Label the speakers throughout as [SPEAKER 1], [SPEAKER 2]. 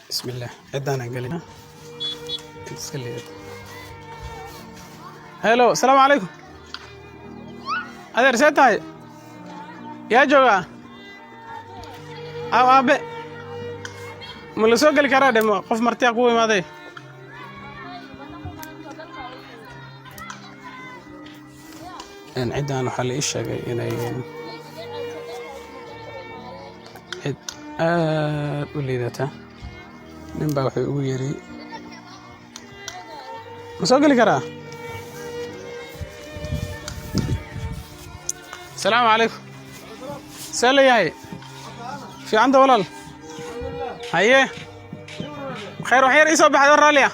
[SPEAKER 1] بسم الله عدنا قلنا هلو السلام عليكم هذا رسالتي يا جوجا أو أبي ملسوق الكرادة قف مرتي قوي ماذا أن عدنا حل إيش جاي قولي ذاته نبى ويري مسوق لي كرا السلام عليكم سالي هاي في عنده ولل هاي خير وحير يسوي بحد الرالية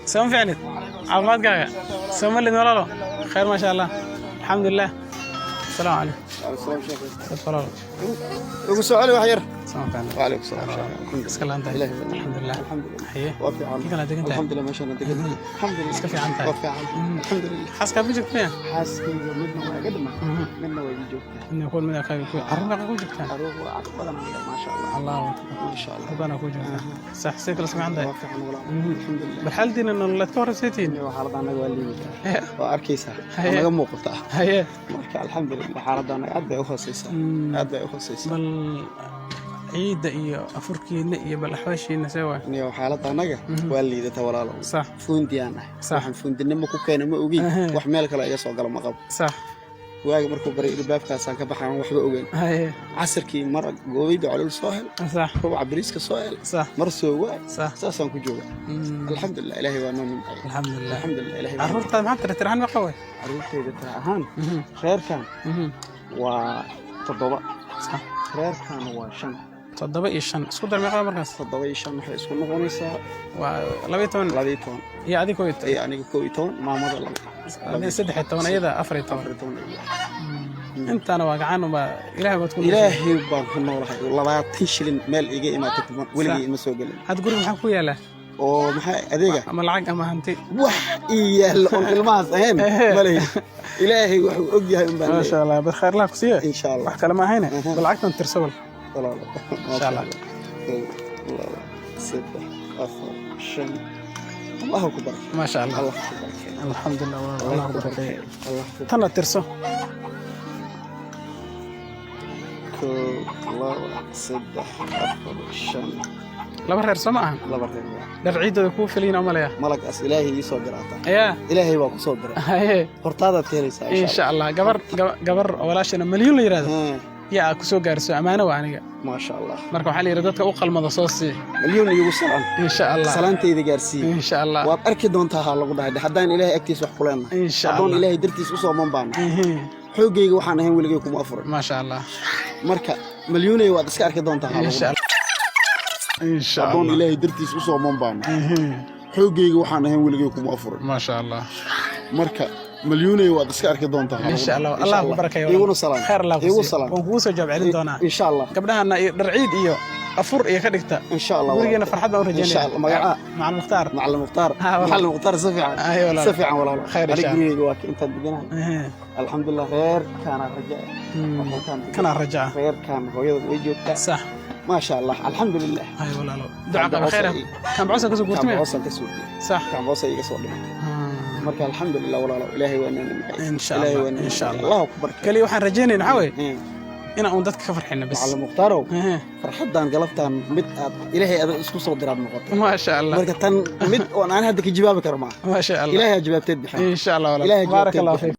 [SPEAKER 1] سوم فعلت عظمات قاعد سوم اللي نوراله خير ما شاء الله الحمد لله السلام عليكم
[SPEAKER 2] السلام شيخ
[SPEAKER 1] تفضل
[SPEAKER 2] ugu soo cali wax yar
[SPEAKER 1] وعليكم
[SPEAKER 2] السلام
[SPEAKER 1] اسكال انت الحمد لله حيه
[SPEAKER 2] وفي عام الحمد لله ما شاء الله الحمد لله
[SPEAKER 1] اسكال في عنتها
[SPEAKER 2] وفي عام الحمد لله
[SPEAKER 1] حاسك بيجك فين
[SPEAKER 2] حاسك مدنا ما قدمه منا وين جوجته
[SPEAKER 1] انه يقول من كان يكون عربك اكو جبتها
[SPEAKER 2] اروح بدل ما شاء الله
[SPEAKER 1] الله
[SPEAKER 2] ما شاء الله
[SPEAKER 1] ربنا اكو جبتها صح سيك لسه عندك
[SPEAKER 2] وفي عام الحمد لله
[SPEAKER 1] بالحال دين انه لا تكور سيتين
[SPEAKER 2] وحالد انا والي واركيسا
[SPEAKER 1] هي.
[SPEAKER 2] انا موقتا
[SPEAKER 1] هي
[SPEAKER 2] marka alxamdulillah xaalada anaga aad bay u hooseysaa aad bay u hooseysaa
[SPEAKER 1] bal ciida iyo afurkiina iyo bal axwaashiina sawa
[SPEAKER 2] niyo xaalada anaga waa liidata walaalo
[SPEAKER 1] صح
[SPEAKER 2] fuundiyana waxaan fuundinimo ku keenay ma ogi wax meel kale iga soo galo ma qabo
[SPEAKER 1] صح
[SPEAKER 2] waaga markuu baray ilbaabkaasaan ka baxaan waxba ogeyn
[SPEAKER 1] هي
[SPEAKER 2] casirkii mar goobayda colol soo hel
[SPEAKER 1] صح
[SPEAKER 2] rubac bariiska soo hel
[SPEAKER 1] صح
[SPEAKER 2] mar soo waay
[SPEAKER 1] صح
[SPEAKER 2] saasaan ku jooga alxamdulillah ilaahay waa noo nimcay
[SPEAKER 1] الحمد لله
[SPEAKER 2] alxamdulillah ilaahay
[SPEAKER 1] عرفتها ما ترى ما قوي
[SPEAKER 2] caruurtayda taa ahaan reerkan waa 7
[SPEAKER 1] صح
[SPEAKER 2] reerkan waa 5
[SPEAKER 1] تضبط إيشان اسكو در مقام مركز
[SPEAKER 2] 7 iyo 5 waxay isku noqonaysaa
[SPEAKER 1] ولبيتون
[SPEAKER 2] 12
[SPEAKER 1] يا أديك ويت
[SPEAKER 2] ay aniga 12 maamada
[SPEAKER 1] هذه سدح التون أيضا أفر التون
[SPEAKER 2] 12
[SPEAKER 1] أنت أنا واقعان وما إلهي بتكون
[SPEAKER 2] ilaahay baan ku noolahay 20 shilin meel iga imaatay weligii ima soo galin
[SPEAKER 1] هتقول محكو يا له
[SPEAKER 2] oo maxay adeega
[SPEAKER 1] أما العق أما هنتي
[SPEAKER 2] wax iyaal on ilmahaas ahayn malay ilaahay wuxuu og yahay in baan
[SPEAKER 1] ما شاء الله بخير لك سيه
[SPEAKER 2] in sha Allah
[SPEAKER 1] كلام هنا بالعكس أنت ترسل
[SPEAKER 2] إن
[SPEAKER 1] شاء الله.
[SPEAKER 2] الله 6 أفر شن الله أكبر
[SPEAKER 1] ما شاء الله
[SPEAKER 2] الله أكبر
[SPEAKER 1] الحمد لله الله أكبر
[SPEAKER 2] الله أكبر
[SPEAKER 1] تنا ترسو
[SPEAKER 2] الله 6 أفر شن
[SPEAKER 1] لا بخير سمعها
[SPEAKER 2] الله بركة
[SPEAKER 1] درعيد يكون في لينا ومليا
[SPEAKER 2] ملك أس إلهي يسوع قراءته
[SPEAKER 1] يا
[SPEAKER 2] إلهي واقو صدره
[SPEAKER 1] هي
[SPEAKER 2] هرتادة كيريسا
[SPEAKER 1] إن شاء الله قبر ولا شيء مليون ليرة
[SPEAKER 2] الله
[SPEAKER 1] يا كسو قارسو أمانة وعنيقة
[SPEAKER 2] ما شاء الله
[SPEAKER 1] marka waxa la yiraahdaa u qalmada soo si
[SPEAKER 2] مليون يوغو سلام
[SPEAKER 1] insha Allah
[SPEAKER 2] salaantayda gaarsiin
[SPEAKER 1] insha Allah
[SPEAKER 2] waad arki doontaa ha lagu dhahay haddaan ilaahay agtiis wax kuleena
[SPEAKER 1] insha
[SPEAKER 2] haddaan
[SPEAKER 1] Allah
[SPEAKER 2] ilaahay dartiis u soo manbaan xoogayga waxaan ahayn weligay kuma afuray
[SPEAKER 1] ma sha Allah
[SPEAKER 2] marka milyoonay waad iska arki doontaa ha
[SPEAKER 1] insha Allah insha
[SPEAKER 2] haddaan
[SPEAKER 1] Allah
[SPEAKER 2] ilaahay dartiis u soo manbaan xoogayga waxaan ahayn weligay kuma afuray
[SPEAKER 1] ma sha Allah
[SPEAKER 2] marka milyoonay waad iska arki doontaa
[SPEAKER 1] insha Allah Allah ku barakeeyo
[SPEAKER 2] iguna salaam
[SPEAKER 1] khair Allah
[SPEAKER 2] igu salaam
[SPEAKER 1] waan kugu soo jawaab celin doonaa
[SPEAKER 2] insha Allah
[SPEAKER 1] gabdhahana darciid iyo afur iyo ka dhigta
[SPEAKER 2] insha Allah
[SPEAKER 1] gurigeena farxad baan u rajeynaa
[SPEAKER 2] insha Allah magaca
[SPEAKER 1] مع المختار
[SPEAKER 2] مع المختار
[SPEAKER 1] والله.
[SPEAKER 2] مع المختار سفيعا
[SPEAKER 1] أيوة والله.
[SPEAKER 2] سفيعا والله
[SPEAKER 1] خير إن شاء الله.
[SPEAKER 2] الله واك انت دغنا الحمد لله غير كان رجاء
[SPEAKER 1] كان رجع
[SPEAKER 2] غير كان هويدا way joogtaa
[SPEAKER 1] صح
[SPEAKER 2] ما شاء الله الحمد لله
[SPEAKER 1] هاي والله لو دعاء بخير كان بعوسك كسو
[SPEAKER 2] كان
[SPEAKER 1] قلت
[SPEAKER 2] وصل كسوق
[SPEAKER 1] صح
[SPEAKER 2] كان وصل iga soo dhigay marka الحمد لله والله ilaahay waa noo
[SPEAKER 1] إن شاء الله إن شاء الله
[SPEAKER 2] الله اكبر
[SPEAKER 1] كلي waxaan rajeenaynaa waxa way ina aan dadka ka farxina bas
[SPEAKER 2] على المختار farxadan galabtan mid aad ilaahay aad isku soo diraad noqoto
[SPEAKER 1] ما شاء الله
[SPEAKER 2] marka tan mid oo aan hadda ka jawaabi karo ma
[SPEAKER 1] ما شاء الله
[SPEAKER 2] ilaahay jawaabteed bixin
[SPEAKER 1] إن شاء الله والله
[SPEAKER 2] إلهي
[SPEAKER 1] بارك
[SPEAKER 2] جوابتين
[SPEAKER 1] الله
[SPEAKER 2] بحب.
[SPEAKER 1] فيك